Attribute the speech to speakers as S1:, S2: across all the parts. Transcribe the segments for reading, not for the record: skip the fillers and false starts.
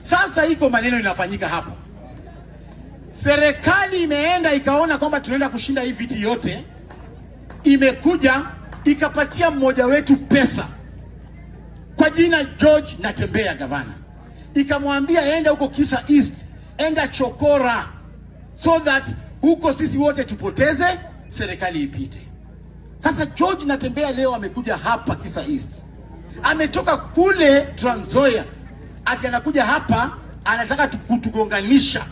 S1: Sasa iko maneno inafanyika hapo. Serikali imeenda ikaona kwamba tunaenda kushinda hii viti yote, imekuja ikapatia mmoja wetu pesa kwa jina George Natembeya, gavana, ikamwambia enda huko Kisa East, enda chokora, so that huko sisi wote tupoteze, serikali ipite. Sasa George Natembeya leo amekuja hapa Kisa East, ametoka kule Trans Nzoia, ati anakuja hapa anataka kutugonganisha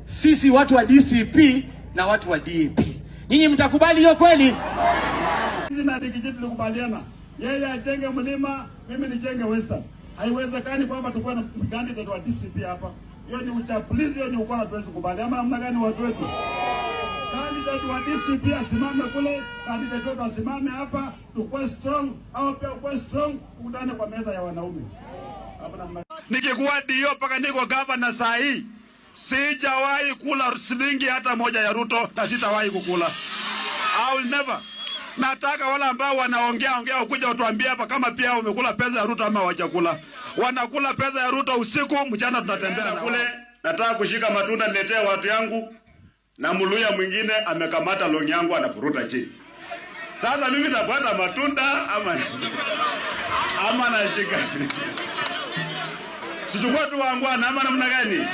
S1: sisi watu wa DCP na watu wa DAP. Nyinyi mtakubali hiyo kweli?
S2: Sisi na Dikijiti tulikubaliana, yeye ajenge Mlima, mimi nijenge Western. Haiwezekani kwamba tukue na candidate wa DCP hapa. Hiyo ni uchapulizi, hiyo ni ukora, tuwezi kubali. Ama namna gani watu wetu? Candidate wa DCP asimame kule, candidate wetu asimame hapa, tukue strong, au pia ukue strong, ukutane kwa meza ya wanaume. Hapa namna. Nikikuwa dio paka niko gavana saa hii, sijawahi kula shilingi hata moja ya Ruto na sitawahi kukula. I will never. Nataka wala ambao wanaongea ukuja utuambie hapa kama pia wamekula pesa ya Ruto ama hawajakula. Wanakula pesa ya Ruto usiku, mchana tunatembea na kule. Nataka kushika matunda niletee watu yangu, na Mluya mwingine amekamata longi yangu anafuruta chini. Sasa mimi nitapata matunda ama nashika. Situkua tu wangwana ama namna gani?